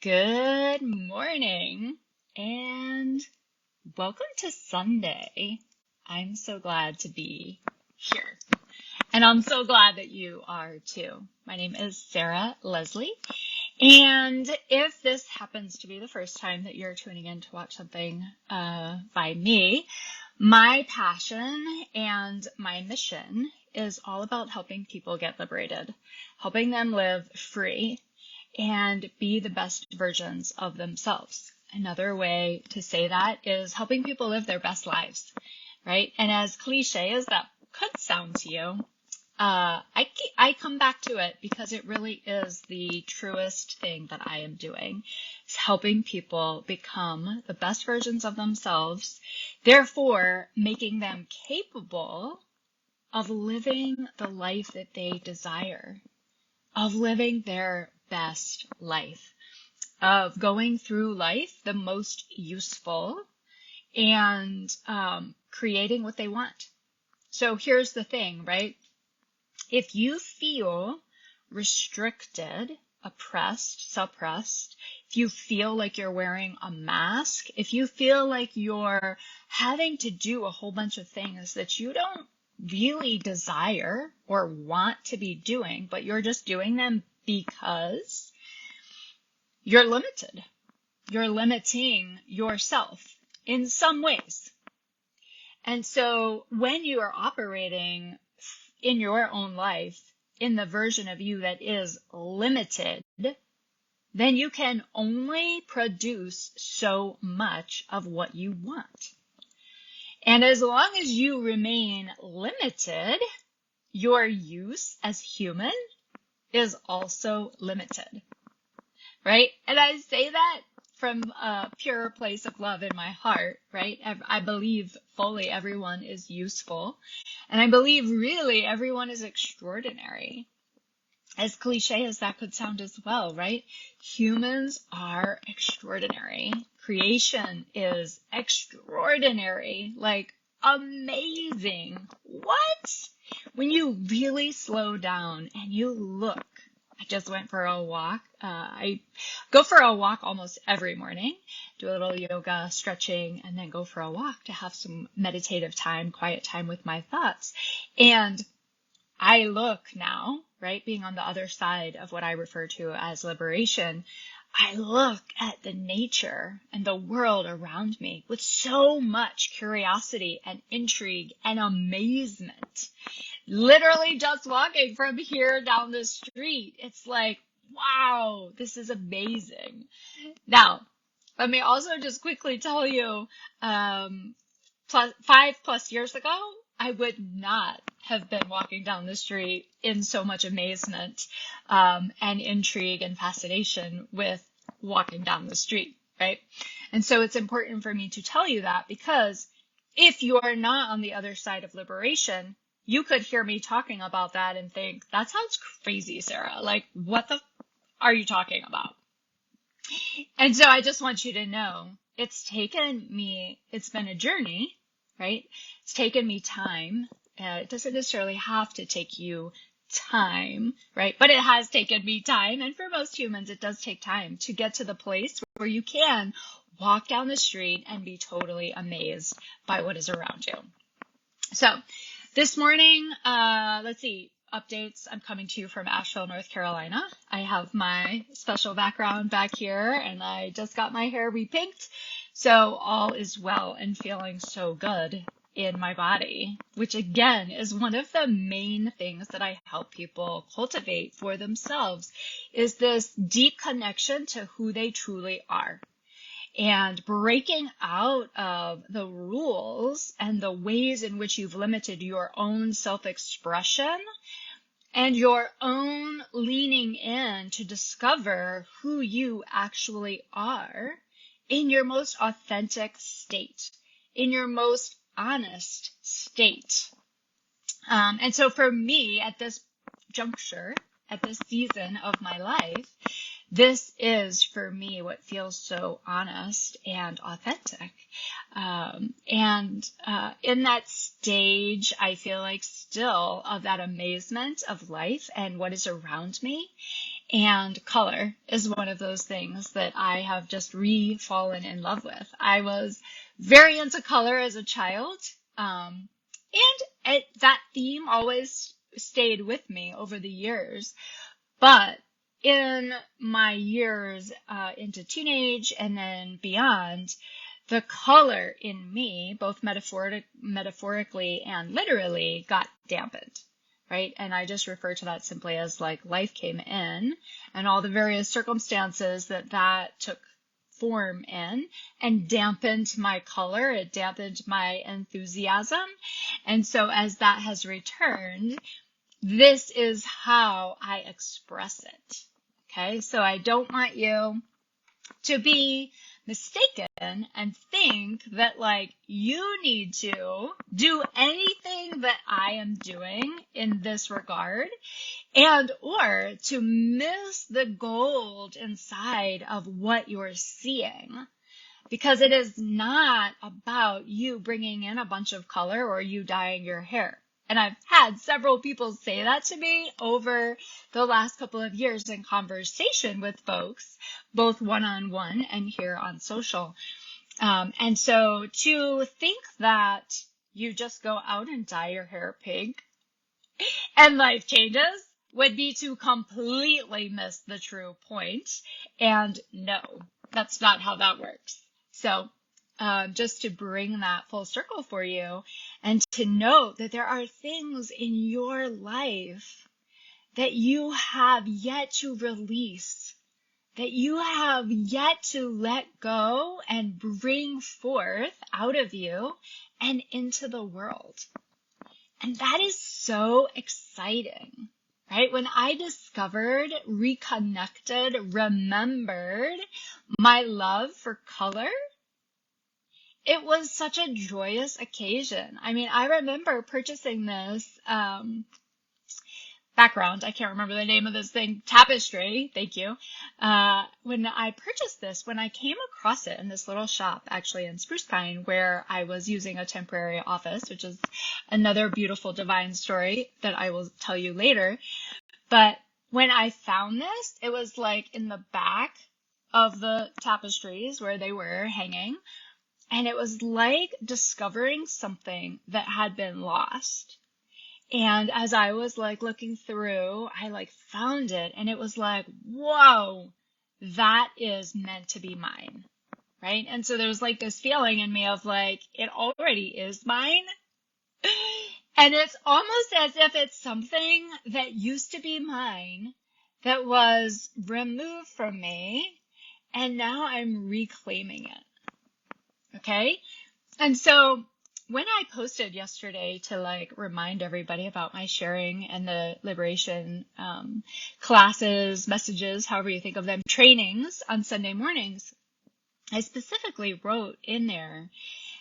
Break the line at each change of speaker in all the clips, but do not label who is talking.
Good morning and welcome to Sunday. I'm so glad to be here and I'm so glad that you are too. My name is Sarah Leslie, and if this happens to be the first time that you're tuning in to watch something by me, my passion and my mission is all about helping people get liberated, helping them live free and be the best versions of themselves. Another way to say that is helping people live their best lives, right? And as cliche as that could sound to you, I come back to it because it really is the truest thing that I am doing. It's helping people become the best versions of themselves, therefore making them capable of living the life that they desire, of living their best life, of going through life the most useful and creating what they want. So here's the thing, right? If you feel restricted, oppressed, suppressed, if you feel like you're wearing a mask, if you feel like you're having to do a whole bunch of things that you don't really desire or want to be doing, but you're just doing them because you're limited. You're limiting yourself in some ways. And so when you are operating in your own life in the version of you that is limited, then you can only produce so much of what you want. And as long as you remain limited, your use as human is also limited, right? And I say that from a pure place of love in my heart, right? I believe fully everyone is useful, and I believe really everyone is extraordinary. As cliche as that could sound as well, right? Humans are extraordinary. Creation is extraordinary, like amazing. What? When you really slow down and you look, I just went for a walk. I go for a walk almost every morning, do a little yoga, stretching, and then go for a walk to have some meditative time, quiet time with my thoughts. And I look now, right, being on the other side of what I refer to as liberation, I look at the nature and the world around me with so much curiosity and intrigue and amazement. Literally just walking from here down the street, it's like, wow, this is amazing. Now, let me also just quickly tell you, 5+ years ago, I would not have been walking down the street in so much amazement and intrigue and fascination with walking down the street, right? And so it's important for me to tell you that because if you're not on the other side of liberation, you could hear me talking about that and think, that sounds crazy, Sarah. Like, what the are you talking about? And so I just want you to know it's been a journey, right? It's taken me time. It doesn't necessarily have to take you time, right? But it has taken me time. And for most humans, it does take time to get to the place where you can walk down the street and be totally amazed by what is around you. So this morning, let's see. Updates. I'm coming to you from Asheville, North Carolina. I have my special background back here and I just got my hair repinked. So all is well and feeling so good in my body, which again is one of the main things that I help people cultivate for themselves is this deep connection to who they truly are. And breaking out of the rules and the ways in which you've limited your own self-expression and your own leaning in to discover who you actually are in your most authentic state, in your most honest state. And so for me at this juncture, at this season of my life, this is for me what feels so honest and authentic. In that stage, I feel like still of that amazement of life and what is around me. And color is one of those things that I have just re-fallen in love with. I was very into color as a child, and that theme always stayed with me over the years. But in my years into teenage and then beyond, the color in me, both metaphorically and literally, got dampened, right? And I just refer to that simply as like life came in and all the various circumstances that took form in and dampened my color. It dampened my enthusiasm. And so as that has returned, this is how I express it. Okay, so I don't want you to be mistaken and think that like you need to do anything that I am doing in this regard, and or to miss the gold inside of what you're seeing. Because it is not about you bringing in a bunch of color or you dyeing your hair. And I've had several people say that to me over the last couple of years in conversation with folks, both one-on-one and here on social. And so to think that you just go out and dye your hair pink and life changes would be to completely miss the true point. And no, that's not how that works. So just to bring that full circle for you and to note that there are things in your life that you have yet to release, that you have yet to let go and bring forth out of you and into the world. And that is so exciting, right? When I discovered, reconnected, remembered my love for color, it was such a joyous occasion. I mean, I remember purchasing this background. I can't remember the name of this thing. Tapestry. Thank you. When I purchased this, when I came across it in this little shop, actually in Spruce Pine, where I was using a temporary office, which is another beautiful divine story that I will tell you later. But when I found this, it was like in the back of the tapestries where they were hanging. And it was like discovering something that had been lost. And as I was like looking through, I like found it and it was like, whoa, that is meant to be mine, right? And so there's like this feeling in me of like, it already is mine. And it's almost as if it's something that used to be mine that was removed from me. And now I'm reclaiming it. Okay. And so when I posted yesterday to like remind everybody about my sharing and the liberation classes, messages, however you think of them, trainings on Sunday mornings, I specifically wrote in there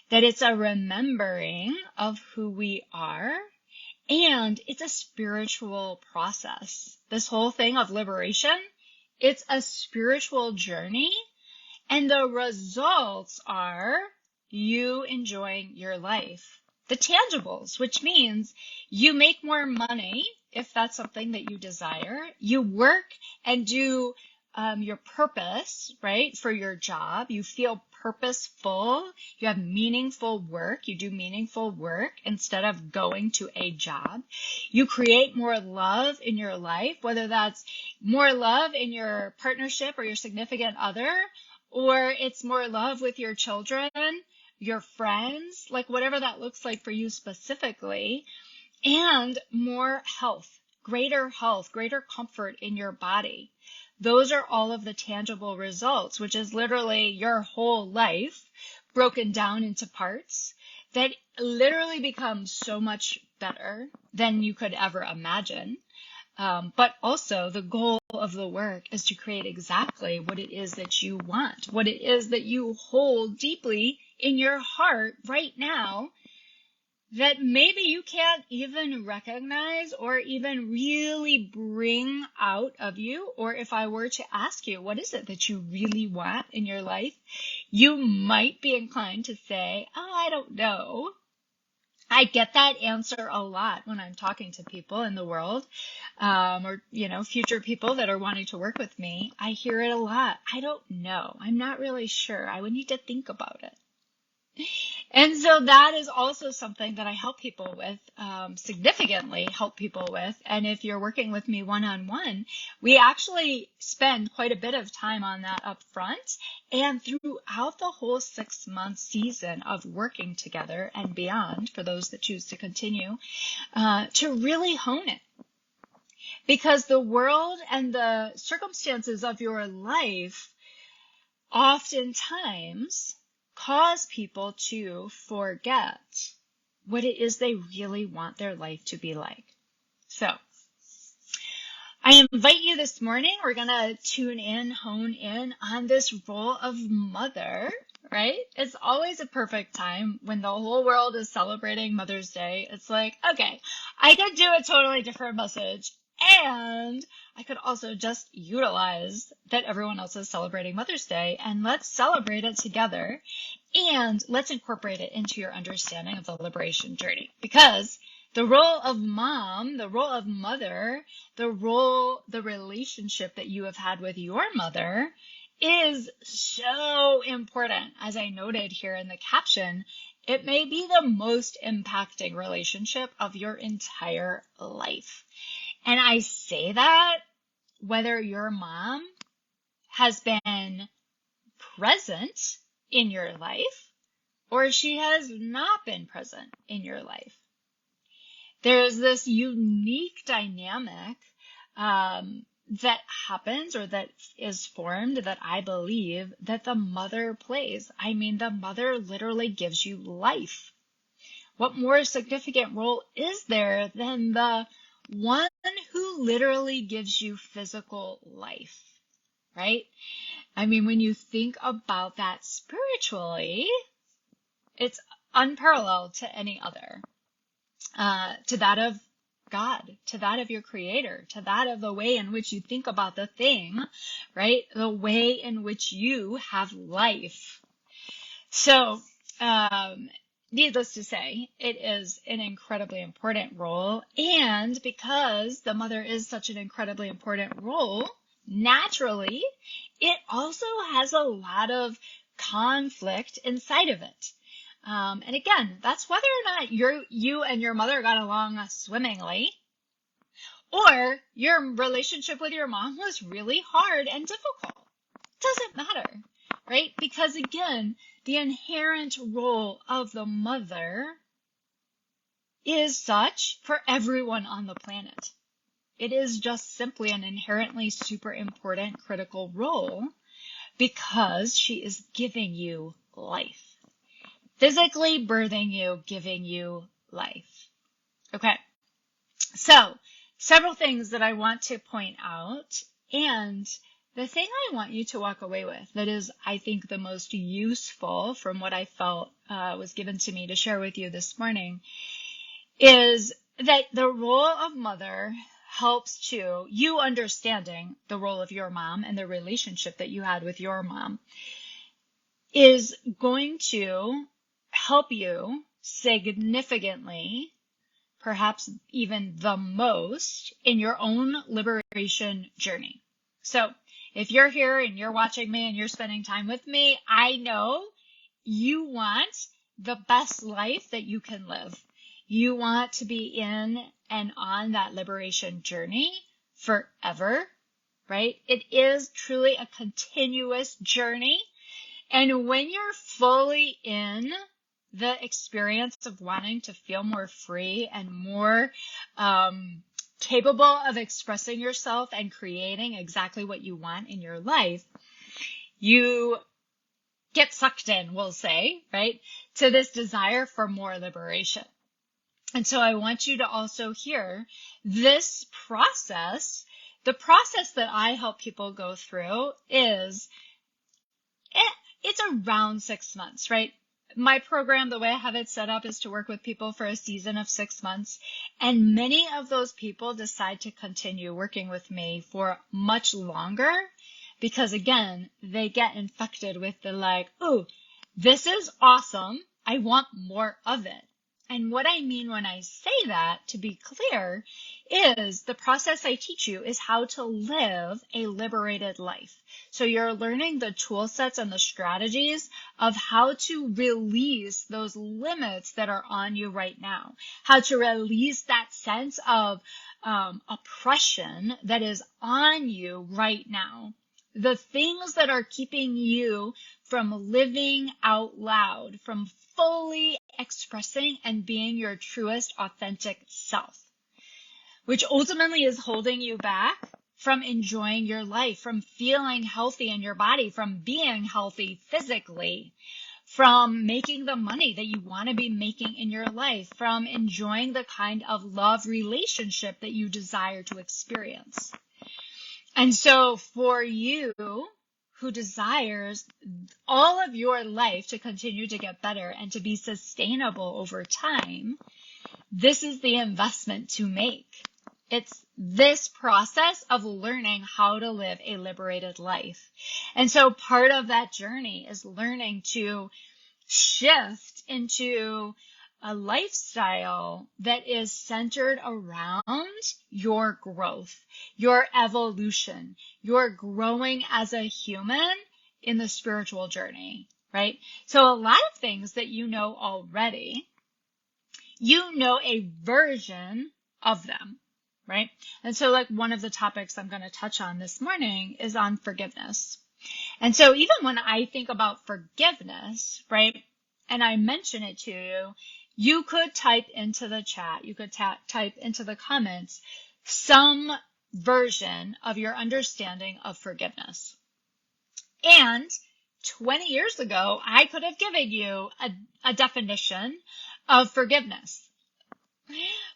that it's a remembering of who we are and it's a spiritual process. This whole thing of liberation, it's a spiritual journey. And the results are you enjoying your life. The tangibles, which means you make more money if that's something that you desire. You work and do your purpose, right, for your job. You feel purposeful. You have meaningful work. You do meaningful work instead of going to a job. You create more love in your life, whether that's more love in your partnership or your significant other, or it's more love with your children, your friends, like whatever that looks like for you specifically, and more health, greater comfort in your body. Those are all of the tangible results, which is literally your whole life broken down into parts that literally become so much better than you could ever imagine. But also the goal of the work is to create exactly what it is that you want, what it is that you hold deeply in your heart right now that maybe you can't even recognize or even really bring out of you. Or if I were to ask you, what is it that you really want in your life? You might be inclined to say, oh, I don't know. I get that answer a lot when I'm talking to people in the world, or, future people that are wanting to work with me. I hear it a lot. I don't know. I'm not really sure. I would need to think about it. And so that is also something that I help people with, significantly help people with. And if you're working with me one-on-one, we actually spend quite a bit of time on that up front and throughout the whole 6-month season of working together and beyond, for those that choose to continue, to really hone it. Because the world and the circumstances of your life oftentimes cause people to forget what it is they really want their life to be like. So I invite you this morning, we're going to tune in, hone in on this role of mother, right? It's always a perfect time when the whole world is celebrating Mother's Day. It's like, okay, I could do a totally different message, and I could also just utilize that everyone else is celebrating Mother's Day, and let's celebrate it together, and let's incorporate it into your understanding of the liberation journey. Because the role of mom, the role of mother, the relationship that you have had with your mother is so important. As I noted here in the caption, it may be the most impacting relationship of your entire life. And I say that whether your mom has been present in your life or she has not been present in your life. There's this unique dynamic that happens or that is formed that I believe that the mother plays. I mean, the mother literally gives you life. What more significant role is there than the one who literally gives you physical life, right? I mean, when you think about that spiritually, it's unparalleled to any other. To that of God, to that of your creator, to that of the way in which you think about the thing, right? The way in which you have life. So, needless to say, it is an incredibly important role. And because the mother is such an incredibly important role, naturally, it also has a lot of conflict inside of it. And again, that's whether or not you and your mother got along swimmingly, or your relationship with your mom was really hard and difficult. Doesn't matter, right? Because again, the inherent role of the mother is such for everyone on the planet. It is just simply an inherently super important critical role because she is giving you life. Physically birthing you, giving you life. Okay, so several things that I want to point out, and the thing I want you to walk away with that is, I think, the most useful from what I felt was given to me to share with you this morning is that the role of mother helps to you understanding the role of your mom and the relationship that you had with your mom is going to help you significantly, perhaps even the most, in your own liberation journey. So if you're here and you're watching me and you're spending time with me, I know you want the best life that you can live. You want to be in and on that liberation journey forever, right? It is truly a continuous journey. And when you're fully in the experience of wanting to feel more free and more capable of expressing yourself and creating exactly what you want in your life, you get sucked in, we'll say, right, to this desire for more liberation. And so I want you to also hear this process. The process that I help people go through is, it's around 6 months, right? My program, the way I have it set up, is to work with people for a season of 6 months. And many of those people decide to continue working with me for much longer because, again, they get infected with the like, oh, this is awesome. I want more of it. And what I mean when I say that, to be clear, is the process I teach you is how to live a liberated life. So you're learning the tool sets and the strategies of how to release those limits that are on you right now, how to release that sense of oppression that is on you right now. The things that are keeping you from living out loud, from fully expressing and being your truest, authentic self, which ultimately is holding you back from enjoying your life, from feeling healthy in your body, from being healthy physically, from making the money that you want to be making in your life, from enjoying the kind of love relationship that you desire to experience. And so for you who desires all of your life to continue to get better and to be sustainable over time, this is the investment to make. It's this process of learning how to live a liberated life. And so part of that journey is learning to shift into a lifestyle that is centered around your growth, your evolution, your growing as a human in the spiritual journey, right? So a lot of things that you know already, you know a version of them, right? And so like one of the topics I'm going to touch on this morning is on forgiveness. And so even when I think about forgiveness, right, and I mention it to you, you could type into the chat, you could type into the comments some version of your understanding of forgiveness. And 20 years ago, I could have given you a definition of forgiveness.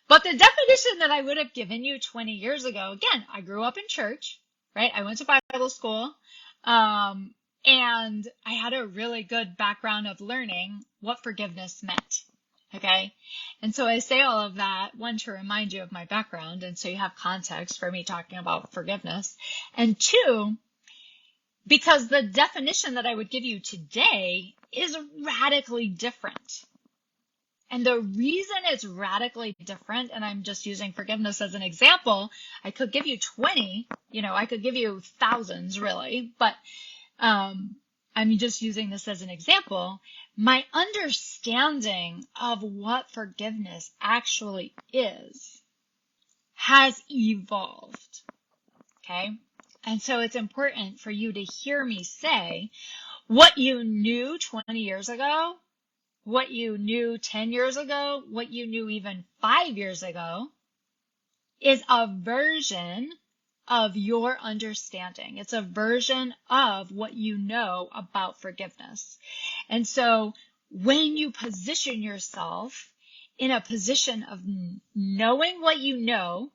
But the definition that I would have given you 20 years ago, again, I grew up in church, right? I went to Bible school, and I had a really good background of learning what forgiveness meant. Okay. And so I say all of that, one, to remind you of my background. And so you have context for me talking about forgiveness. And two, because the definition that I would give you today is radically different. And the reason it's radically different, and I'm just using forgiveness as an example, I could give you 20, I could give you thousands really, but I'm just using this as an example. My understanding of what forgiveness actually is has evolved. Okay. And so it's important for you to hear me say what you knew 20 years ago, what you knew 10 years ago, what you knew even 5 years ago is a version of your understanding. It's a version of what you know about forgiveness. And so when you position yourself in a position of knowing what you know,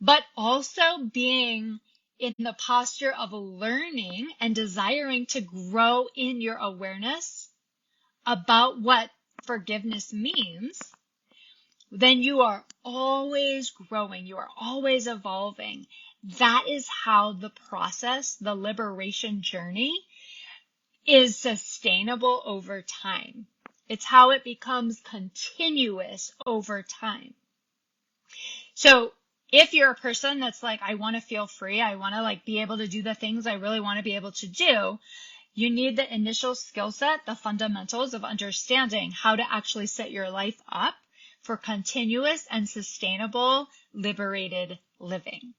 but also being in the posture of learning and desiring to grow in your awareness about what forgiveness means, then you are always growing. You are always evolving. That is how the process, the liberation journey, is sustainable over time. It's how it becomes continuous over time. So if you're a person that's like, I want to feel free, I want to be able to do the things I really want to be able to do, you need the initial skill set, the fundamentals of understanding how to actually set your life up for continuous and sustainable liberated living.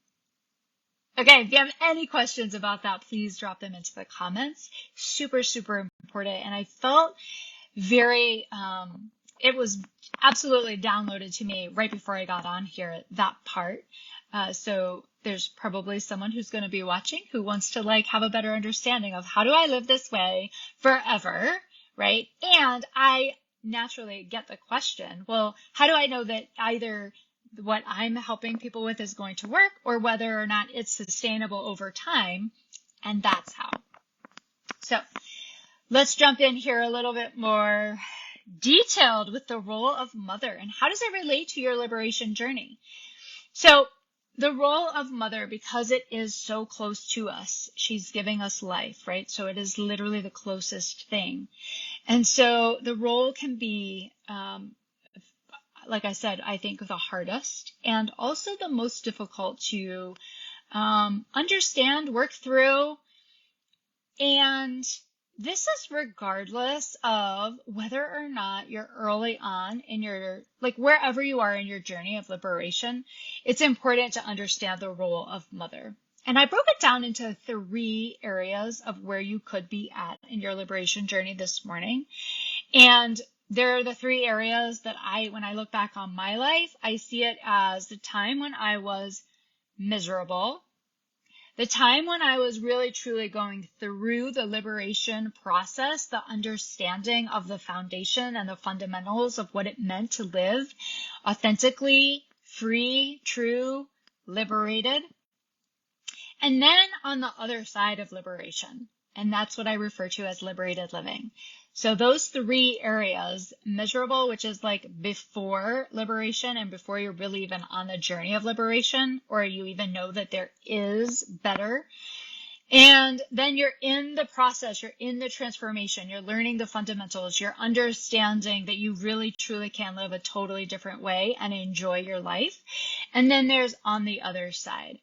Okay, if you have any questions about that, please drop them into the comments. Super, super important. And I felt it was absolutely downloaded to me right before I got on here, that part. So there's probably someone who's going to be watching who wants to have a better understanding of how do I live this way forever, right? And I naturally get the question, well, how do I know that either what I'm helping people with is going to work or whether or not it's sustainable over time? And that's how. So let's jump in here a little bit more detailed with the role of mother and how does it relate to your liberation journey? So the role of mother, because it is so close to us, she's giving us life, right? So it is literally the closest thing. And so the role can be like I said, I think the hardest and also the most difficult to understand, work through. And this is regardless of whether or not you're early on in your, like wherever you are in your journey of liberation, it's important to understand the role of mother. And I broke it down into 3 areas of where you could be at in your liberation journey this morning. And there are the 3 areas that when I look back on my life, I see it as the time when I was miserable, the time when I was really truly going through the liberation process, the understanding of the foundation and the fundamentals of what it meant to live authentically, free, true, liberated. And then on the other side of liberation, and that's what I refer to as liberated living. So those 3 areas, miserable, which is like before liberation and before you're really even on the journey of liberation, or you even know that there is better. And then you're in the process, you're in the transformation, you're learning the fundamentals, you're understanding that you really truly can live a totally different way and enjoy your life. And then there's on the other side.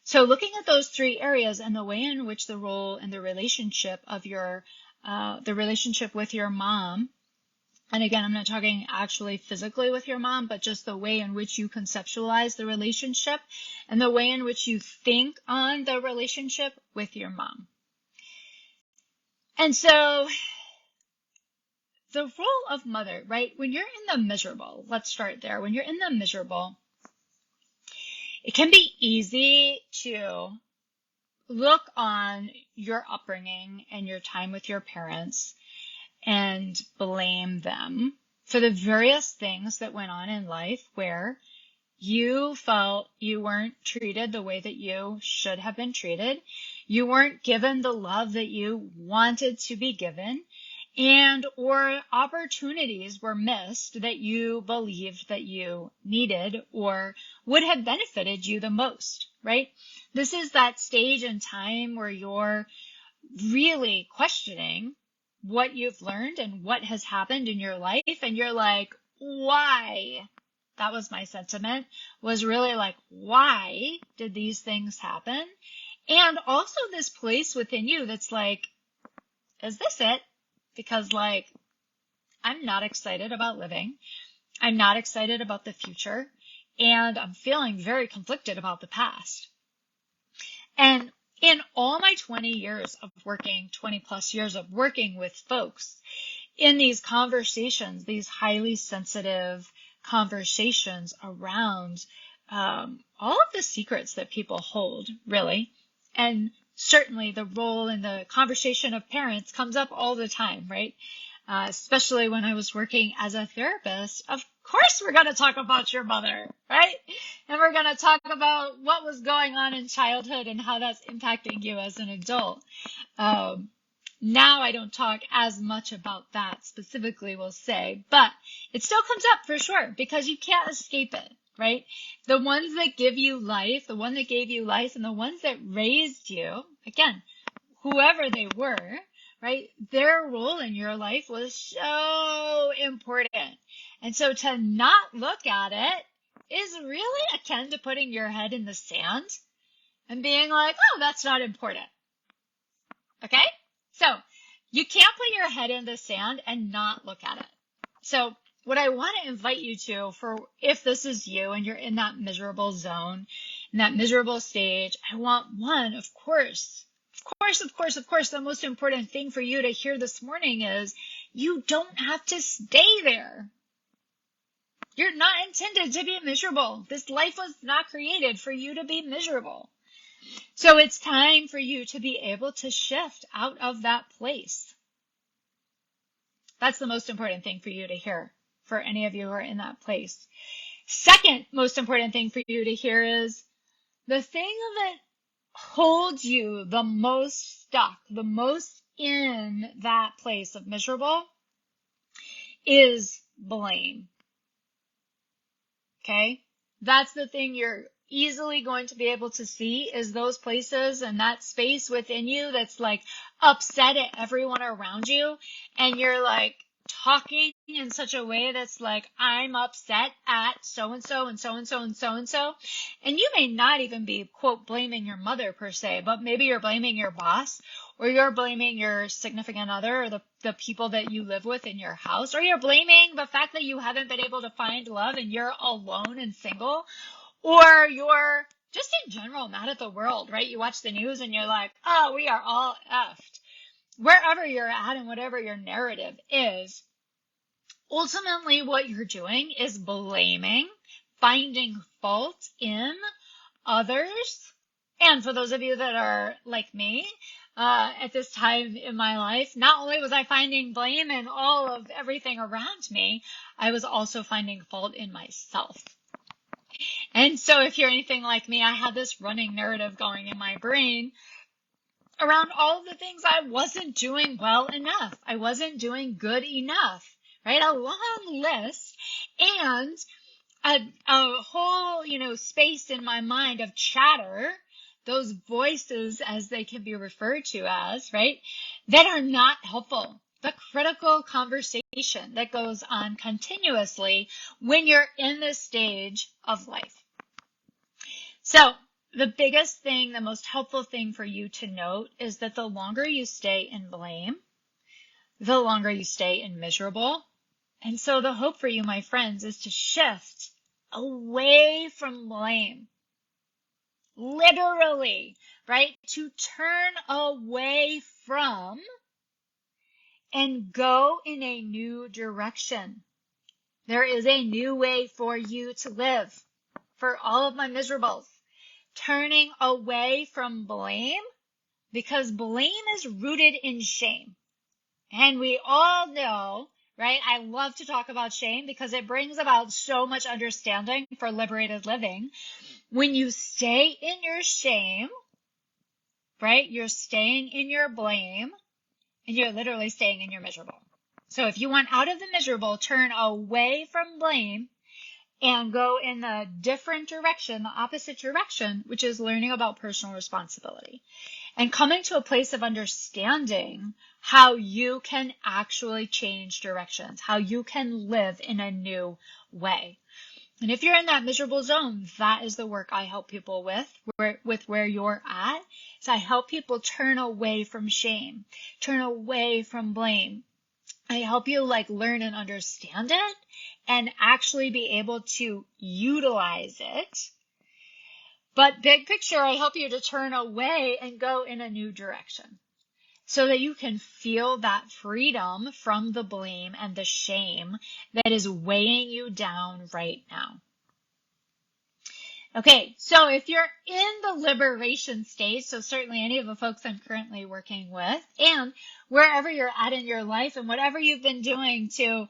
So looking at those 3 areas and the way in which the role and the relationship of the relationship with your mom, and again, I'm not talking actually physically with your mom, but just the way in which you conceptualize the relationship and the way in which you think on the relationship with your mom. And so the role of mother, right? When you're in the miserable, let's start there. When you're in the miserable, it can be easy to look on your upbringing and your time with your parents and blame them for the various things that went on in life where you felt you weren't treated the way that you should have been treated. You weren't given the love that you wanted to be given, or opportunities were missed that you believed that you needed or would have benefited you the most, right? This is that stage in time where you're really questioning what you've learned and what has happened in your life. And you're like, why? That was my sentiment, was really like, why did these things happen? And also this place within you that's like, is this it? Because like, I'm not excited about living. I'm not excited about the future. And I'm feeling very conflicted about the past. And in all my 20 plus years of working with folks in these conversations, these highly sensitive conversations around all of the secrets that people hold, really, and certainly the role in the conversation of parents comes up all the time, right? Especially when I was working as a therapist. Of course we're going to talk about your mother, right? And we're going to talk about what was going on in childhood and how that's impacting you as an adult. Now I don't talk as much about that specifically, we'll say, but it still comes up for sure because you can't escape it, right? The ones that give you life, the one that gave you life, and the ones that raised you, again, whoever they were, right? Their role in your life was so important. And so to not look at it is really akin to putting your head in the sand and being like, oh, that's not important. Okay? So you can't put your head in the sand and not look at it. So what I want to invite you to, for if this is you and you're in that miserable zone, in that miserable stage, I want one, of course, the most important thing for you to hear this morning is you don't have to stay there. You're not intended to be miserable. This life was not created for you to be miserable. So it's time for you to be able to shift out of that place. That's the most important thing for you to hear, for any of you who are in that place. Second most important thing for you to hear is the thing that holds you the most stuck, the most in that place of miserable is blame. Okay? That's the thing you're easily going to be able to see is those places and that space within you that's like upset at everyone around you. And you're like talking in such a way that's like, I'm upset at so-and-so and so-and-so and so-and-so. And you may not even be, quote, blaming your mother per se, but maybe you're blaming your boss, or you're blaming your significant other, or the people that you live with in your house, or you're blaming the fact that you haven't been able to find love and you're alone and single, or you're just in general mad at the world, right? You watch the news and you're like, oh, we are all effed. Wherever you're at and whatever your narrative is, ultimately what you're doing is blaming, finding fault in others. And for those of you that are like me, at this time in my life, not only was I finding blame in all of everything around me, I was also finding fault in myself. And so if you're anything like me, I had this running narrative going in my brain around all of the things I wasn't doing well enough. I wasn't doing good enough, right? A long list and a whole, space in my mind of chatter, those voices as they can be referred to as, right? That are not helpful. The critical conversation that goes on continuously when you're in this stage of life. So the biggest thing, the most helpful thing for you to note is that the longer you stay in blame, the longer you stay in miserable. And so the hope for you, my friends, is to shift away from blame. Literally, right? To turn away from and go in a new direction. There is a new way for you to live. For all of my miserables, turning away from blame, because blame is rooted in shame. And we all know, right? I love to talk about shame because it brings about so much understanding for liberated living. When you stay in your shame, right? You're staying in your blame and you're literally staying in your miserable. So if you want out of the miserable, turn away from blame and go in the different direction, the opposite direction, which is learning about personal responsibility and coming to a place of understanding how you can actually change directions, how you can live in a new way. And if you're in that miserable zone, that is the work I help people with where you're at. So I help people turn away from shame, turn away from blame. I help you learn and understand it and actually be able to utilize it. But big picture, I help you to turn away and go in a new direction so that you can feel that freedom from the blame and the shame that is weighing you down right now. Okay, so if you're in the liberation stage, so certainly any of the folks I'm currently working with, and wherever you're at in your life and whatever you've been doing to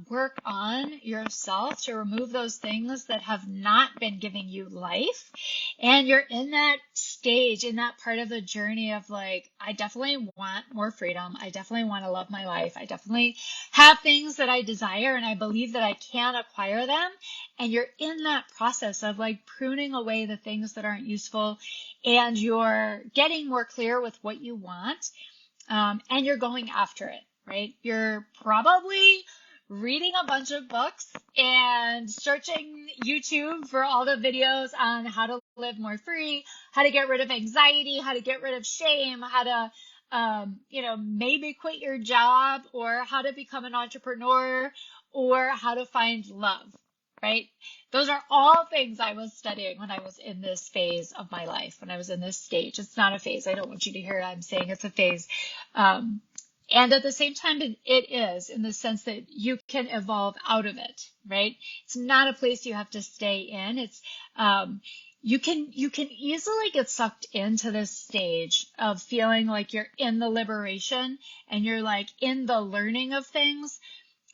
work on yourself, to remove those things that have not been giving you life, and you're in that stage, in that part of the journey of I definitely want more freedom. I definitely want to love my life. I definitely have things that I desire and I believe that I can acquire them. And you're in that process of pruning away the things that aren't useful and you're getting more clear with what you want. And you're going after it, right? You're probably reading a bunch of books and searching YouTube for all the videos on how to live more free, how to get rid of anxiety, how to get rid of shame, how to, maybe quit your job, or how to become an entrepreneur, or how to find love, right? Those are all things I was studying when I was in this phase of my life, when I was in this stage. It's not a phase. I don't want you to hear I'm saying it's a phase. And at the same time, it is, in the sense that you can evolve out of it, right? It's not a place you have to stay in. It's, you can easily get sucked into this stage of feeling like you're in the liberation and you're in the learning of things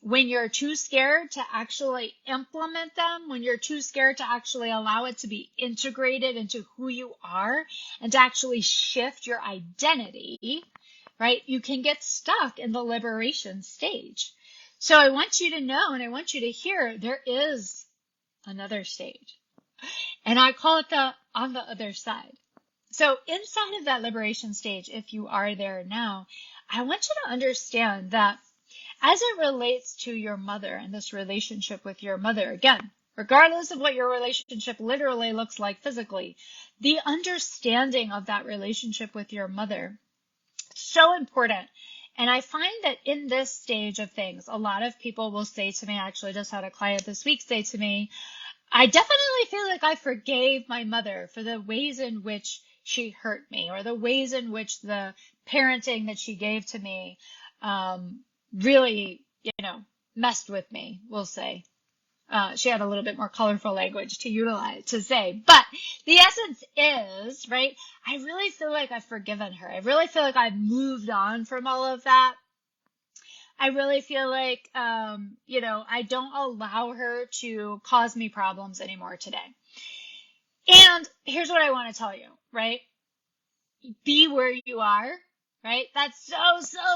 when you're too scared to actually implement them, when you're too scared to actually allow it to be integrated into who you are and to actually shift your identity, right? You can get stuck in the liberation stage. So I want you to know, and I want you to hear, there is another stage. And I call it on the other side. So inside of that liberation stage, if you are there now, I want you to understand that as it relates to your mother and this relationship with your mother, again, regardless of what your relationship literally looks like physically, the understanding of that relationship with your mother, so important. And I find that in this stage of things, a lot of people will say to me, I actually just had a client this week say to me, I definitely feel like I forgave my mother for the ways in which she hurt me, or the ways in which the parenting that she gave to me really, messed with me, we'll say. She had a little bit more colorful language to utilize, to say. But the essence is, right, I really feel like I've forgiven her. I really feel like I've moved on from all of that. I really feel like, I don't allow her to cause me problems anymore today. And here's what I want to tell you, right? Be where you are, right? That's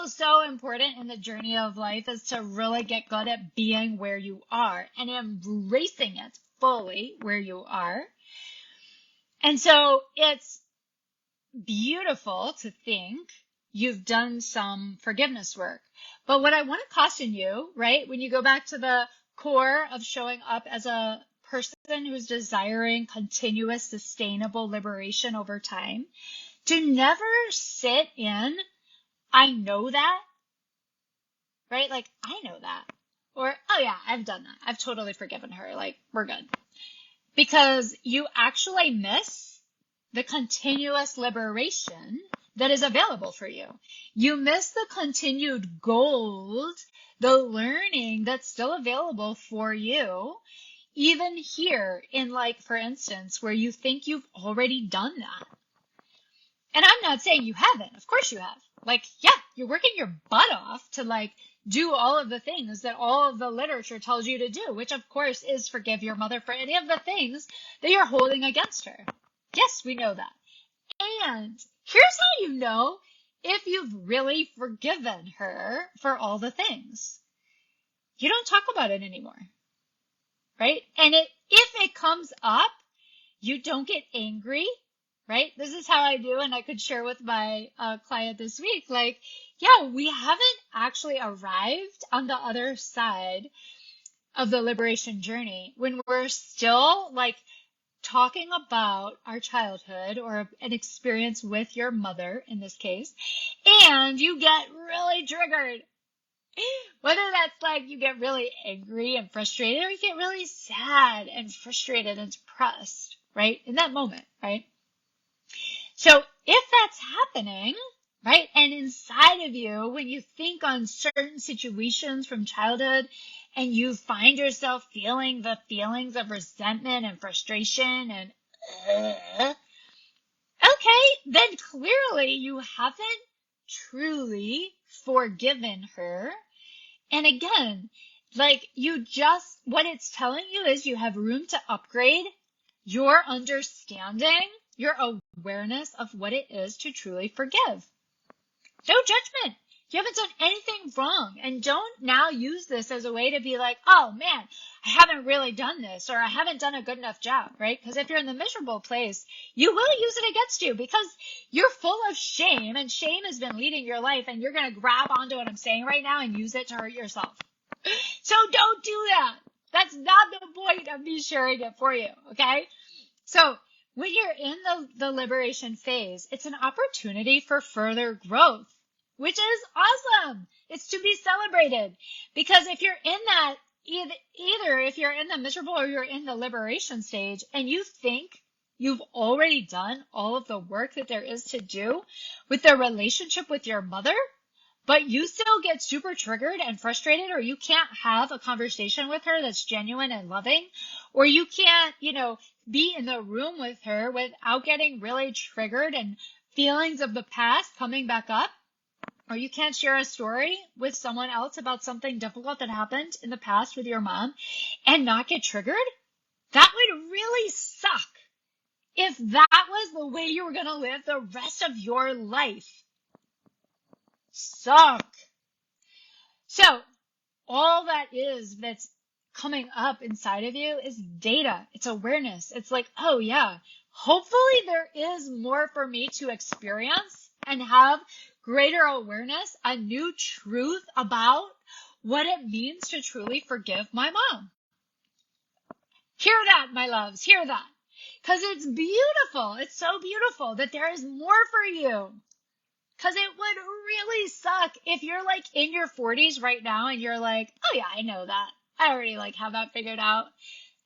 so important in the journey of life, is to really get good at being where you are and embracing it fully where you are. And so it's beautiful to think you've done some forgiveness work. But what I want to caution you, right, when you go back to the core of showing up as a person who's desiring continuous, sustainable liberation over time, to never sit in, I know that, right? Like, I know that. Or, oh yeah, I've done that. I've totally forgiven her. Like, we're good. Because you actually miss the continuous liberation that is available for you. You miss the continued gold, the learning that's still available for you, even here in, like, for instance, where you think you've already done that. And I'm not saying you haven't. Of course you have. Like, yeah, you're working your butt off to, like, do all of the things that all of the literature tells you to do, which of course is forgive your mother for any of the things that you're holding against her. Yes, we know that. And here's how you know if you've really forgiven her for all the things. You don't talk about it anymore, right? And if it comes up, you don't get angry, right? This is how I do, and I could share with my client this week. Like, yeah, we haven't actually arrived on the other side of the liberation journey when we're still, like, talking about our childhood or an experience with your mother in this case, and you get really triggered. Whether that's like you get really angry and frustrated, or you get really sad and frustrated and depressed, right? In that moment, right? So if that's happening, right, and inside of you, when you think on certain situations from childhood and you find yourself feeling the feelings of resentment and frustration and, okay, then clearly you haven't truly forgiven her. And again, like, what it's telling you is you have room to upgrade your understanding, your awareness of what it is to truly forgive. No judgment. You haven't done anything wrong. And don't now use this as a way to be like, oh man, I haven't really done this, or I haven't done a good enough job, right? Because if you're in the miserable place, you will use it against you because you're full of shame, and shame has been leading your life, and you're going to grab onto what I'm saying right now and use it to hurt yourself. So don't do that. That's not the point of me sharing it for you, okay? So when you're in the liberation phase, it's an opportunity for further growth, which is awesome. It's to be celebrated, because if you're in that, either if you're in the miserable or you're in the liberation stage and you think you've already done all of the work that there is to do with the relationship with your mother, but you still get super triggered and frustrated, or you can't have a conversation with her that's genuine and loving, or you can't, be in the room with her without getting really triggered and feelings of the past coming back up, or you can't share a story with someone else about something difficult that happened in the past with your mom and not get triggered, that would really suck if that was the way you were going to live the rest of your life. Suck. So all that's coming up inside of you is data. It's awareness. It's like, oh yeah, hopefully there is more for me to experience and have greater awareness, a new truth about what it means to truly forgive my mom. Hear that, my loves, hear that. Because it's beautiful. It's so beautiful that there is more for you. Because it would really suck if you're like in your 40s right now and you're like, oh yeah, I know that. I already like have that figured out.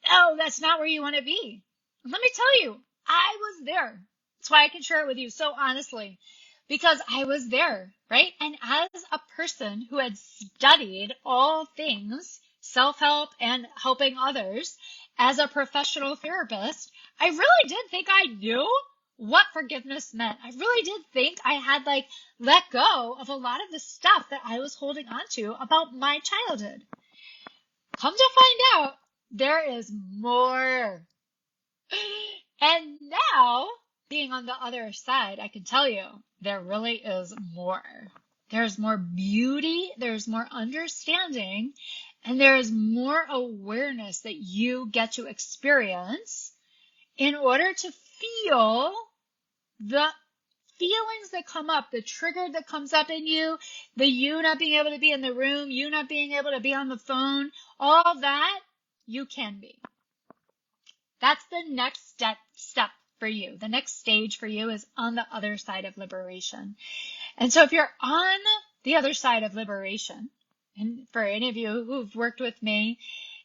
No, that's not where you want to be. Let me tell you, I was there. That's why I can share it with you so honestly, because I was there, right? And as a person who had studied all things self-help and helping others as a professional therapist, I really did think I knew what forgiveness meant. I really did think I had like let go of a lot of the stuff that I was holding on to about my childhood. Come to find out, there is more. And now, being on the other side, I can tell you, there really is more. There's more beauty, there's more understanding, and there's more awareness that you get to experience in order to feel the feelings that come up, the trigger that comes up in you, the you not being able to be in the room, you not being able to be on the phone, all that you can be. That's the next step for you. The next stage for you is on the other side of liberation. And so if you're on the other side of liberation, and for any of you who've worked with me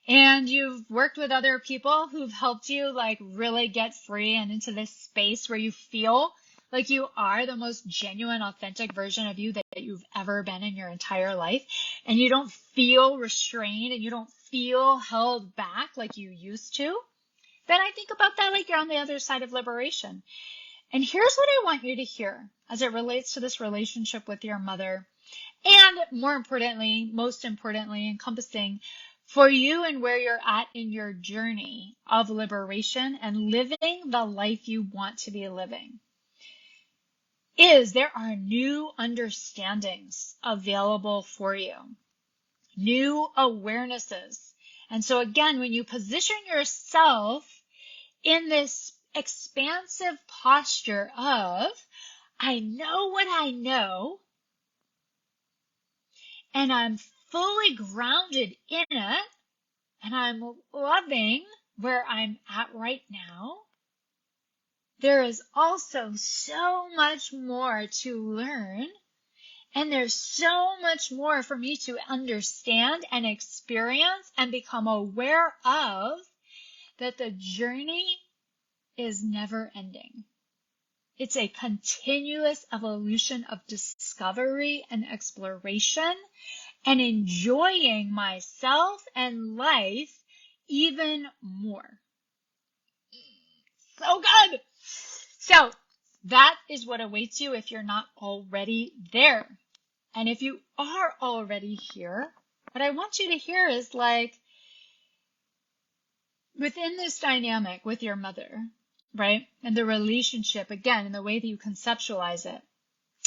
and you've worked with other people who've helped you like really get free and into this space where you feel like you are the most genuine, authentic version of you that you've ever been in your entire life, and you don't feel restrained and you don't feel held back like you used to, then I think about that like you're on the other side of liberation. And here's what I want you to hear as it relates to this relationship with your mother, and more importantly, most importantly, encompassing for you and where you're at in your journey of liberation and living the life you want to be living, is there are new understandings available for you, new awarenesses. And so again, when you position yourself in this expansive posture of, I know what I know, and I'm fully grounded in it, and I'm loving where I'm at right now, there is also so much more to learn, and there's so much more for me to understand and experience and become aware of, that the journey is never ending. It's a continuous evolution of discovery and exploration and enjoying myself and life even more. So good. So that is what awaits you if you're not already there. And if you are already here, what I want you to hear is like, within this dynamic with your mother, right? And the relationship, again, and the way that you conceptualize it,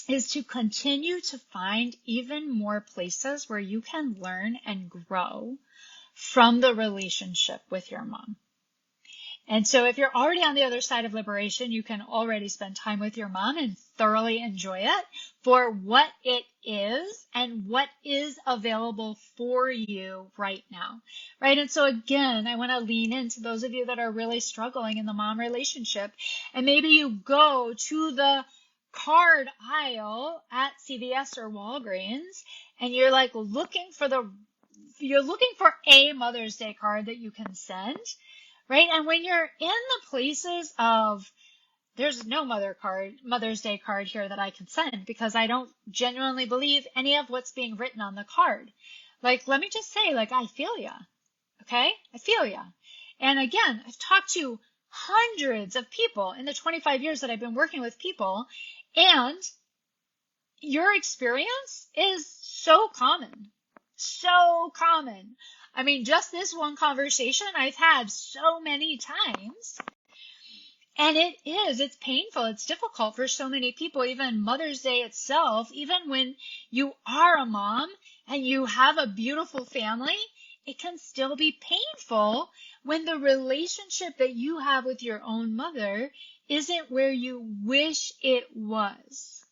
is to continue to find even more places where you can learn and grow from the relationship with your mom. And so if you're already on the other side of liberation, you can already spend time with your mom and thoroughly enjoy it for what it is and what is available for you right now, right? And so again, I want to lean into those of you that are really struggling in the mom relationship, and maybe you go to the card aisle at CVS or Walgreens and you're like you're looking for a Mother's Day card that you can send. Right? And when you're in the places of, there's no Mother's Day card here that I can send because I don't genuinely believe any of what's being written on the card. Like, let me just say, like, I feel ya. Okay? I feel ya. And again, I've talked to hundreds of people in the 25 years that I've been working with people, and your experience is so common. So common. I mean, just this one conversation I've had so many times, and it's painful, it's difficult for so many people, even Mother's Day itself, even when you are a mom and you have a beautiful family, it can still be painful when the relationship that you have with your own mother isn't where you wish it was.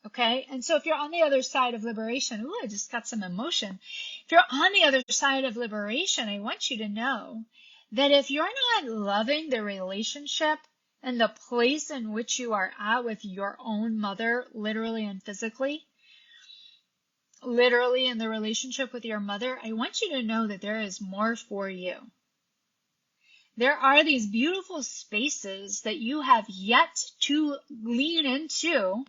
Okay. And so if you're on the other side of liberation, ooh, I just got some emotion. If you're on the other side of liberation, I want you to know that if you're not loving the relationship and the place in which you are at with your own mother, literally and physically, literally in the relationship with your mother, I want you to know that there is more for you. There are these beautiful spaces that you have yet to lean into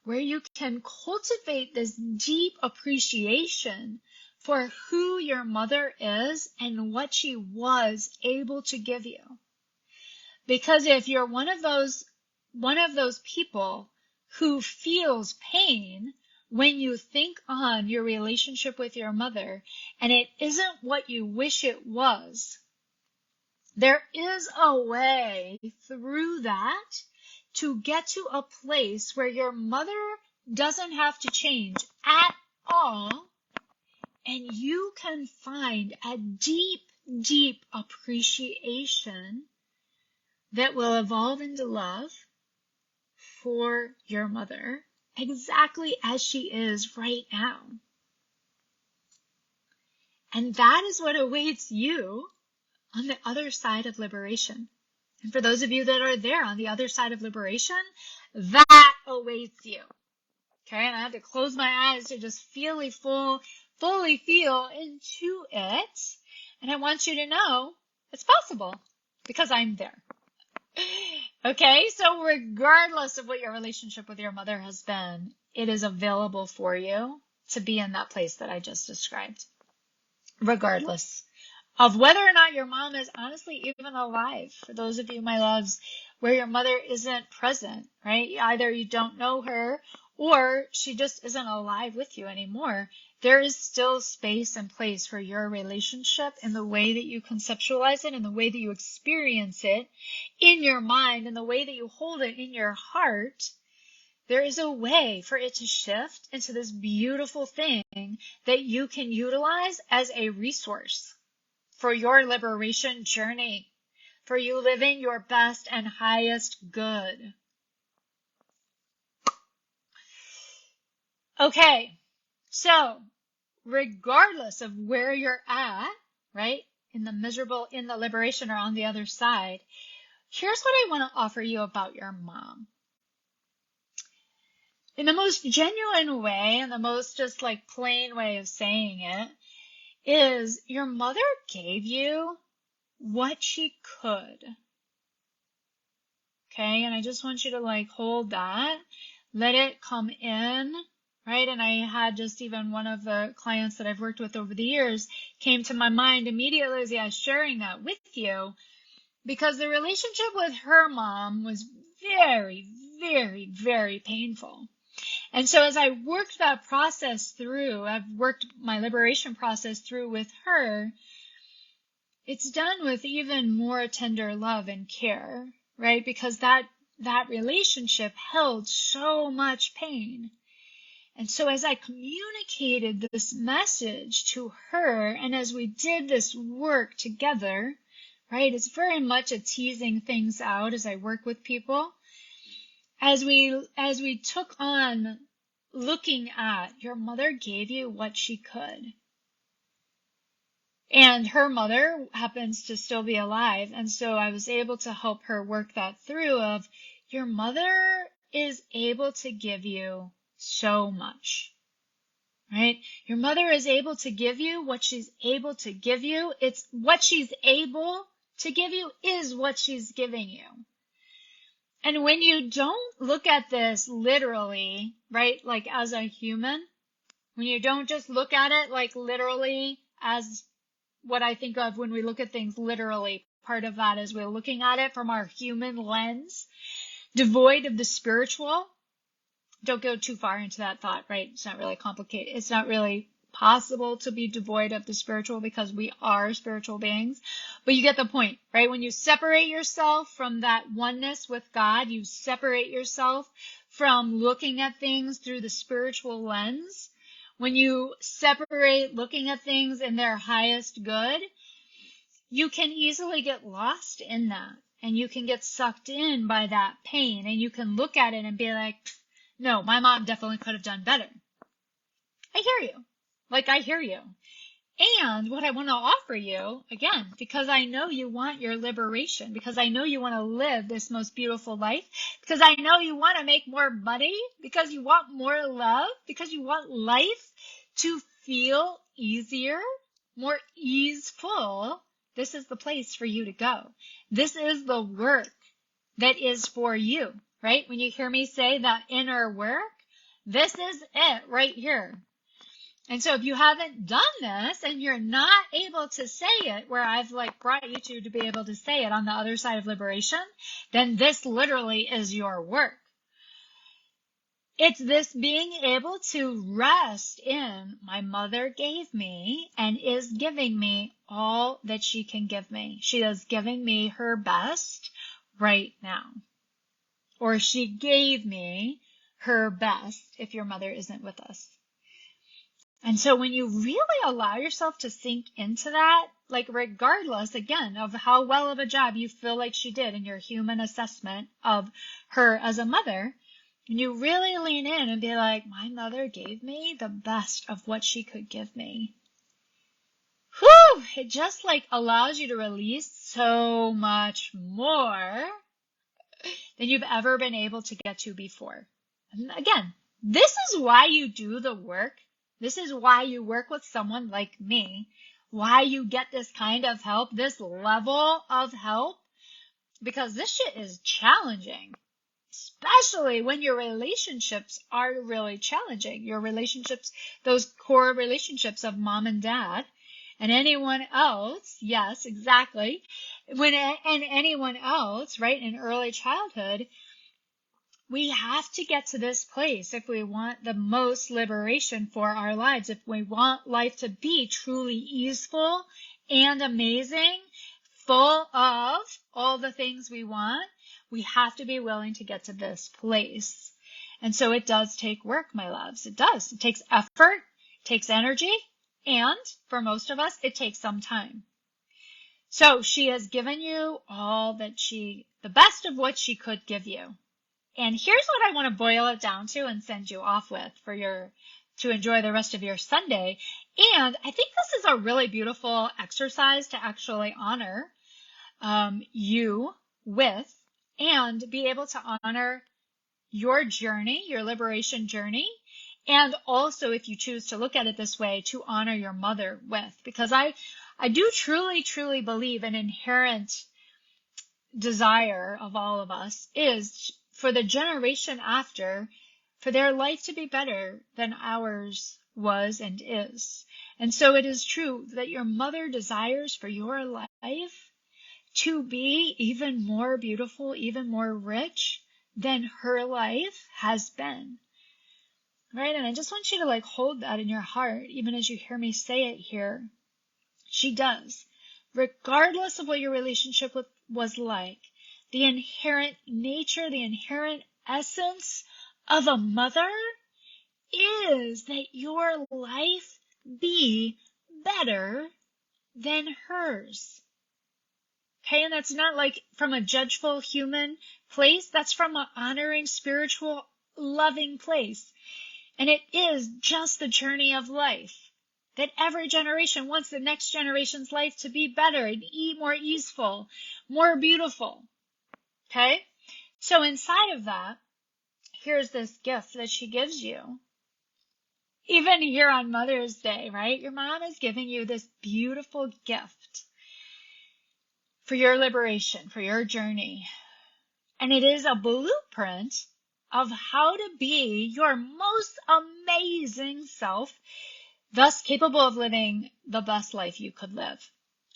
where you can cultivate this deep appreciation for who your mother is and what she was able to give you. Because if you're one of those people who feels pain when you think on your relationship with your mother and it isn't what you wish it was, there is a way through that to get to a place where your mother doesn't have to change at all, and you can find a deep, deep appreciation that will evolve into love for your mother exactly as she is right now. And that is what awaits you on the other side of liberation. And for those of you that are there on the other side of liberation, that awaits you. Okay, and I have to close my eyes to just fully feel into it. And I want you to know it's possible because I'm there. Okay, so regardless of what your relationship with your mother has been, it is available for you to be in that place that I just described. Regardless of whether or not your mom is honestly even alive. For those of you, my loves, where your mother isn't present, right? Either you don't know her or she just isn't alive with you anymore. There is still space and place for your relationship in the way that you conceptualize it, in the way that you experience it in your mind, in the way that you hold it in your heart. There is a way for it to shift into this beautiful thing that you can utilize as a resource for your liberation journey, for you living your best and highest good. Okay, so regardless of where you're at, right, in the liberation or on the other side, here's what I want to offer you about your mom. In the most genuine way, and the most just like plain way of saying it, is your mother gave you what she could. Okay, and I just want you to like hold that, let it come in, right? And I had just even one of the clients that I've worked with over the years came to my mind immediately as I was sharing that with you, because the relationship with her mom was very, very, very painful. And so as I worked that process through, I've worked my liberation process through with her, it's done with even more tender love and care, right? Because that relationship held so much pain. And so as I communicated this message to her, and as we did this work together, right? It's very much a teasing things out as I work with people. As we took on looking at your mother gave you what she could. And her mother happens to still be alive. And so I was able to help her work that through of your mother is able to give you so much, right? Your mother is able to give you what she's able to give you. It's what she's able to give you is what she's giving you. And when you don't look at this literally, right, like as a human, when you don't just look at it like literally as what I think of when we look at things literally, part of that is we're looking at it from our human lens, devoid of the spiritual. Don't go too far into that thought, right? It's not really complicated. It's not really possible to be devoid of the spiritual because we are spiritual beings. But you get the point, right? When you separate yourself from that oneness with God, you separate yourself from looking at things through the spiritual lens. When you separate looking at things in their highest good, you can easily get lost in that. And you can get sucked in by that pain. And you can look at it and be like, No, my mom definitely could have done better. I hear you. I hear you. And what I want to offer you, again, because I know you want your liberation, because I know you want to live this most beautiful life, because I know you want to make more money, because you want more love, because you want life to feel easier, more easeful, this is the place for you to go. This is the work that is for you, right? When you hear me say that inner work, this is it right here. And so if you haven't done this and you're not able to say it where I've brought you to be able to say it on the other side of liberation, then this literally is your work. It's this being able to rest in my mother gave me and is giving me all that she can give me. She is giving me her best right now. Or she gave me her best if your mother isn't with us. And so when you really allow yourself to sink into that, regardless, again, of how well of a job you feel like she did in your human assessment of her as a mother, when you really lean in and be like, my mother gave me the best of what she could give me. Whew! It just allows you to release so much more than you've ever been able to get to before. And again, this is why you do the work. This is why you work with someone like me, why you get this kind of help, this level of help, because this shit is challenging, especially when your relationships are really challenging. Your relationships, those core relationships of mom and dad and anyone else. Yes, exactly. And anyone else, right, in early childhood, we have to get to this place if we want the most liberation for our lives, if we want life to be truly easeful and amazing, full of all the things we want, we have to be willing to get to this place. And so it does take work, my loves. It does. It takes effort, it takes energy, and for most of us, it takes some time. So she has given you all that the best of what she could give you. And here's what I want to boil it down to and send you off with to enjoy the rest of your Sunday. And I think this is a really beautiful exercise to actually honor you with and be able to honor your journey, your liberation journey. And also, if you choose to look at it this way, to honor your mother with, because I do truly, truly believe an inherent desire of all of us is for the generation after, for their life to be better than ours was and is. And so it is true that your mother desires for your life to be even more beautiful, even more rich than her life has been. Right? And I just want you to hold that in your heart, even as you hear me say it here. She does. Regardless of what your relationship was like, the inherent nature, the inherent essence of a mother is that your life be better than hers. Okay, and that's not from a judgeful human place. That's from an honoring, spiritual, loving place. And it is just the journey of life. That every generation wants the next generation's life to be better and more easeful, more beautiful. Okay? So inside of that, here's this gift that she gives you. Even here on Mother's Day, right? Your mom is giving you this beautiful gift for your liberation, for your journey. And it is a blueprint of how to be your most amazing self, thus capable of living the best life you could live.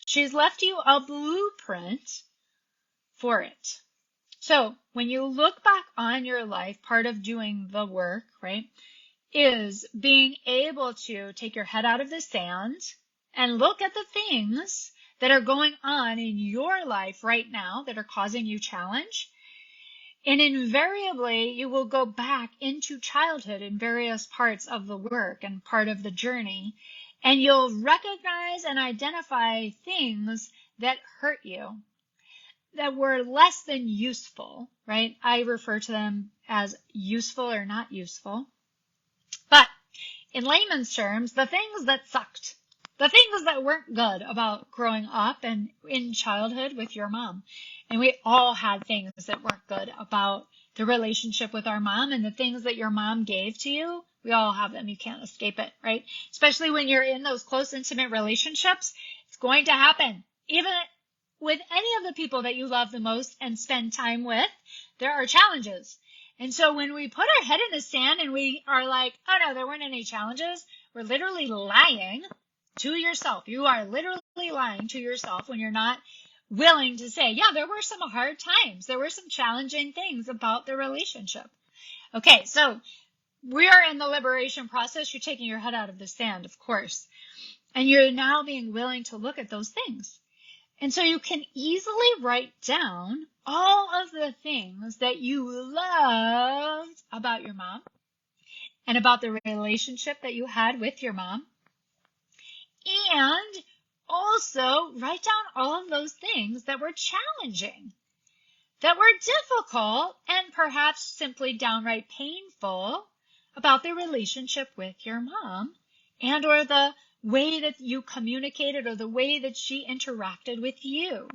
She's left you a blueprint for it. So when you look back on your life, part of doing the work, right, is being able to take your head out of the sand and look at the things that are going on in your life right now that are causing you challenge. And invariably, you will go back into childhood in various parts of the work and part of the journey, and you'll recognize and identify things that hurt you. that were less than useful, right? I refer to them as useful or not useful. But in layman's terms, the things that sucked, the things that weren't good about growing up and in childhood with your mom. And we all had things that weren't good about the relationship with our mom, and the things that your mom gave to you. We all have them. You can't escape it, right? Especially when you're in those close, intimate relationships, it's going to happen. Even with any of the people that you love the most and spend time with, there are challenges. And so when we put our head in the sand and we are like, oh no, there weren't any challenges, we're literally lying to yourself. You are literally lying to yourself when you're not willing to say, yeah, there were some hard times. There were some challenging things about the relationship. Okay, so we are in the liberation process. You're taking your head out of the sand, of course. And you're now being willing to look at those things. And so you can easily write down all of the things that you loved about your mom and about the relationship that you had with your mom. And also write down all of those things that were challenging, that were difficult, and perhaps simply downright painful about the relationship with your mom, and or the way that you communicated or the way that she interacted with you.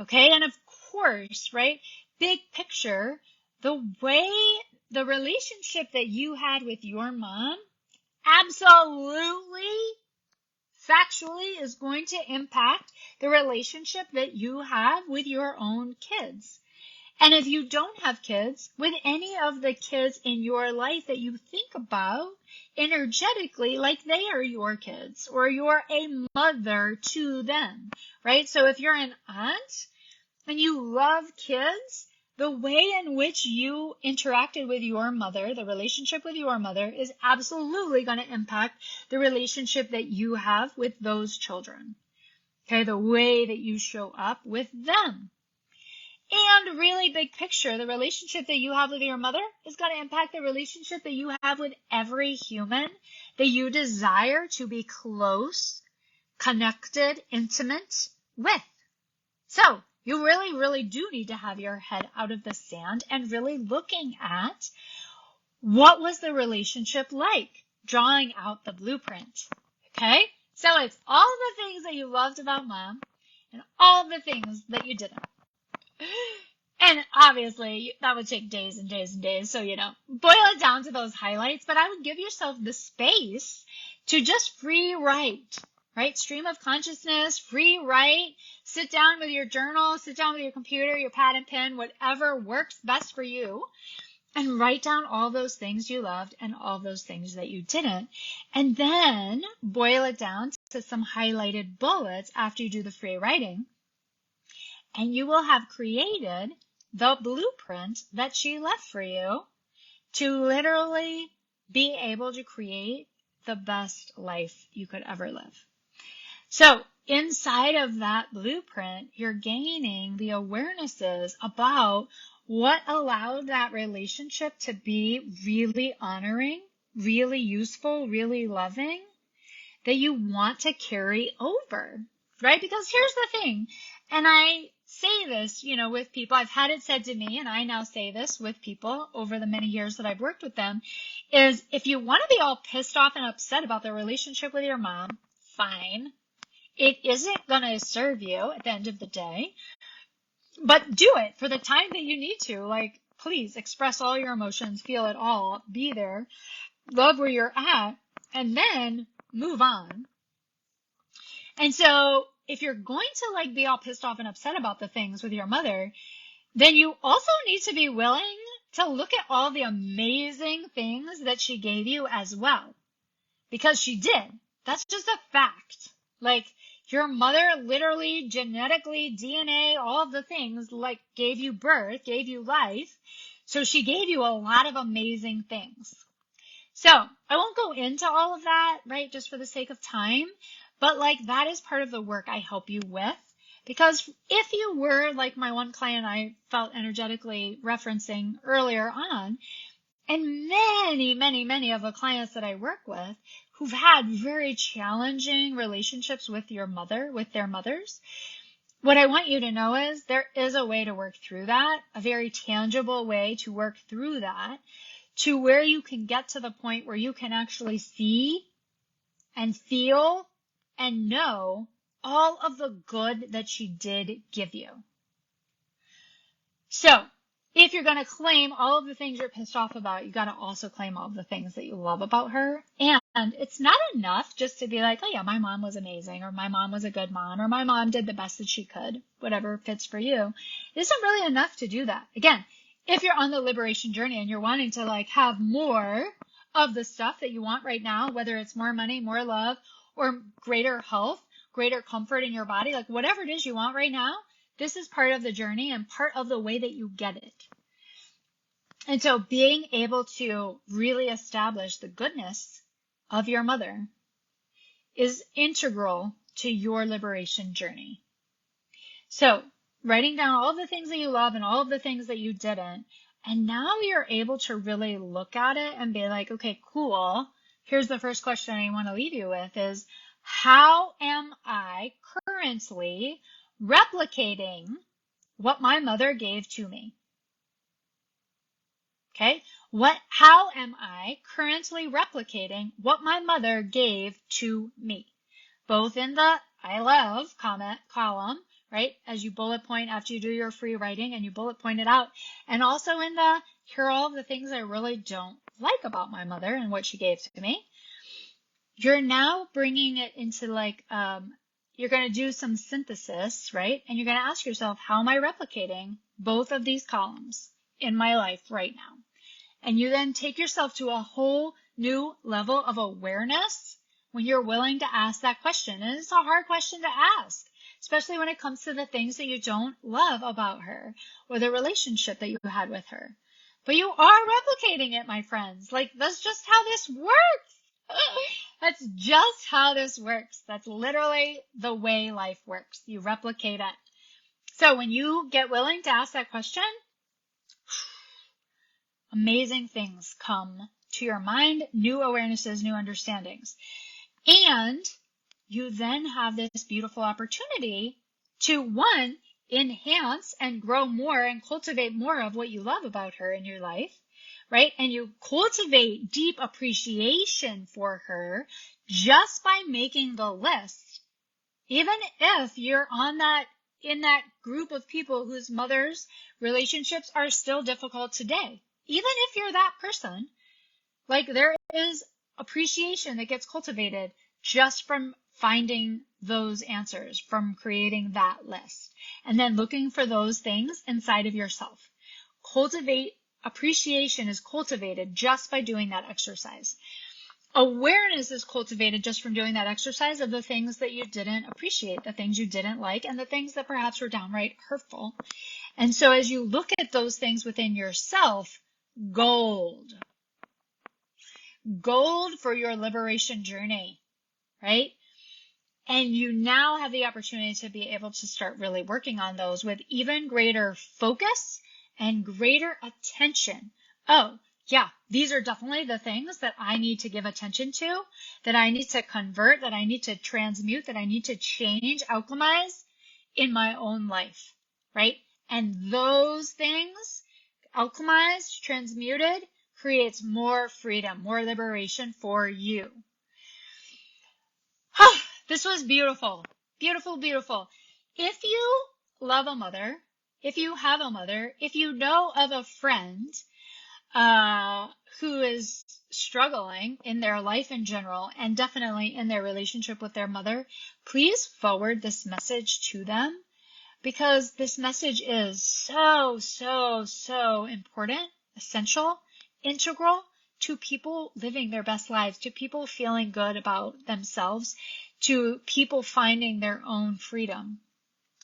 Okay, and of course, right, big picture, the way the relationship that you had with your mom absolutely, factually is going to impact the relationship that you have with your own kids. And if you don't have kids, with any of the kids in your life that you think about energetically like they are your kids, or you're a mother to them, right? So if you're an aunt and you love kids, the way in which you interacted with your mother, the relationship with your mother, is absolutely going to impact the relationship that you have with those children. Okay, the way that you show up with them. And really big picture, the relationship that you have with your mother is going to impact the relationship that you have with every human that you desire to be close, connected, intimate with. So you really, really do need to have your head out of the sand and really looking at what was the relationship like, drawing out the blueprint. Okay? So it's all the things that you loved about mom and all the things that you didn't. And obviously, that would take days and days and days. So, boil it down to those highlights. But I would give yourself the space to just free write, right? Stream of consciousness, free write. Sit down with your journal, sit down with your computer, your pad and pen, whatever works best for you. And write down all those things you loved and all those things that you didn't. And then boil it down to some highlighted bullets after you do the free writing. And you will have created the blueprint that she left for you to literally be able to create the best life you could ever live. So inside of that blueprint, you're gaining the awarenesses about what allowed that relationship to be really honoring, really useful, really loving, that you want to carry over, right? Because here's the thing, and I say this, with people, I've had it said to me, and I now say this with people over the many years that I've worked with them, is if you want to be all pissed off and upset about the relationship with your mom, fine. It isn't going to serve you at the end of the day, but do it for the time that you need to. Like, please express all your emotions, feel it all, be there, love where you're at, and then move on. And so if you're going to be all pissed off and upset about the things with your mother, then you also need to be willing to look at all the amazing things that she gave you as well. Because she did. That's just a fact. Your mother literally, genetically, DNA, all of the things, gave you birth, gave you life. So she gave you a lot of amazing things. So I won't go into all of that, right, just for the sake of time. But that is part of the work I help you with. Because if you were like my one client I felt energetically referencing earlier on, and many, many, many of the clients that I work with who've had very challenging relationships with their mothers, what I want you to know is there is a way to work through that, a very tangible way to work through that, to where you can get to the point where you can actually see and feel and know all of the good that she did give you. So, if you're going to claim all of the things you're pissed off about, you got to also claim all of the things that you love about her. And it's not enough just to be like, oh yeah, my mom was amazing, or my mom was a good mom, or my mom did the best that she could, whatever fits for you. It isn't really enough to do that. Again, if you're on the liberation journey and you're wanting to like have more of the stuff that you want right now, whether it's more money, more love, or greater health, greater comfort in your body, like whatever it is you want right now, this is part of the journey and part of the way that you get it. And so being able to really establish the goodness of your mother is integral to your liberation journey. So writing down all the things that you love and all of the things that you didn't, and now you're able to really look at it and be like, okay, cool. Here's the first question I want to leave you with is, how am I currently replicating what my mother gave to me? Okay, how am I currently replicating what my mother gave to me? Both in the I love comment column, right? As you bullet point after you do your free writing and you bullet point it out. And also in the here are all of the things I really don't like about my mother and what she gave to me. You're now bringing it into like, you're going to do some synthesis, right? And you're going to ask yourself, how am I replicating both of these columns in my life right now? And you then take yourself to a whole new level of awareness when you're willing to ask that question. And it's a hard question to ask, especially when it comes to the things that you don't love about her or the relationship that you had with her. But you are replicating it, my friends. Like, that's just how this works. That's just how this works. That's literally the way life works. You replicate it. So when you get willing to ask that question, amazing things come to your mind, new awarenesses, new understandings. And you then have this beautiful opportunity to, one, enhance and grow more and cultivate more of what you love about her in your life, right? And you cultivate deep appreciation for her just by making the list. Even if you're in that group of people whose mothers' relationships are still difficult today. Even if you're that person, like there is appreciation that gets cultivated just from finding those answers, from creating that list, and then looking for those things inside of yourself. Appreciation is cultivated just by doing that exercise. Awareness is cultivated just from doing that exercise of the things that you didn't appreciate, the things you didn't like, and the things that perhaps were downright hurtful. And so as you look at those things within yourself, gold for your liberation journey, right? And you now have the opportunity to be able to start really working on those with even greater focus and greater attention. Oh, yeah, these are definitely the things that I need to give attention to, that I need to convert, that I need to transmute, that I need to change, alchemize in my own life, right? And those things, alchemized, transmuted, creates more freedom, more liberation for you. This was beautiful. Beautiful, beautiful. If you love a mother, if you have a mother, if you know of a friend who is struggling in their life in general, and definitely in their relationship with their mother, please forward this message to them, because this message is so, so, so important, essential, integral to people living their best lives, to people feeling good about themselves, to people finding their own freedom.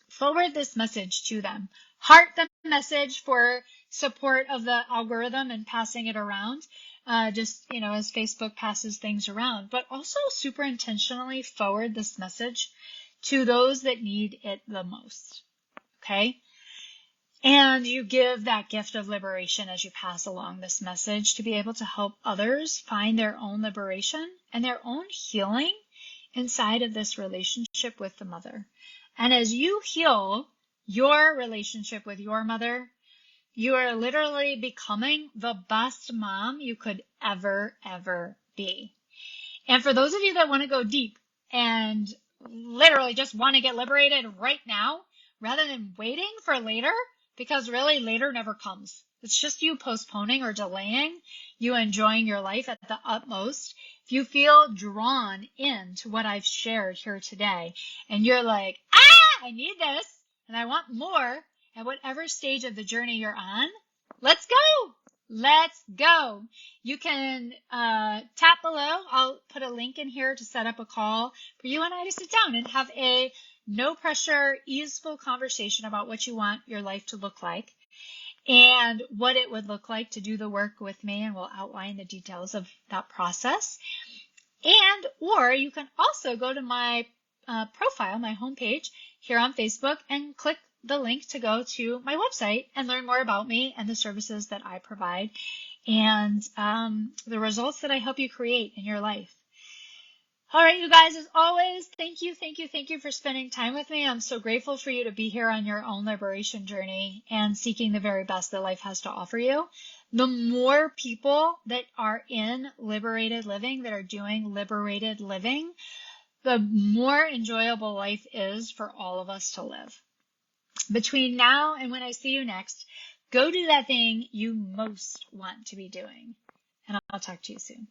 Forward this message to them. Heart the message for support of the algorithm and passing it around, as Facebook passes things around, but also super intentionally forward this message to those that need it the most. Okay? And you give that gift of liberation as you pass along this message to be able to help others find their own liberation and their own healing inside of this relationship with the mother. And as you heal your relationship with your mother, you are literally becoming the best mom you could ever, ever be. And for those of you that want to go deep and literally just want to get liberated right now, rather than waiting for later, because really later never comes. It's just you postponing or delaying, you enjoying your life at the utmost. If you feel drawn into what I've shared here today and you're like, I need this and I want more at whatever stage of the journey you're on, let's go. Let's go. You can tap below. I'll put a link in here to set up a call for you and I to sit down and have a no pressure, easeful conversation about what you want your life to look like and what it would look like to do the work with me, and we'll outline the details of that process. Or you can also go to my profile, my homepage here on Facebook, and click the link to go to my website and learn more about me and the services that I provide and the results that I help you create in your life. All right, you guys, as always, thank you for spending time with me. I'm so grateful for you to be here on your own liberation journey and seeking the very best that life has to offer you. The more people that are in liberated living, that are doing liberated living, the more enjoyable life is for all of us to live. Between now and when I see you next, go do that thing you most want to be doing. And I'll talk to you soon.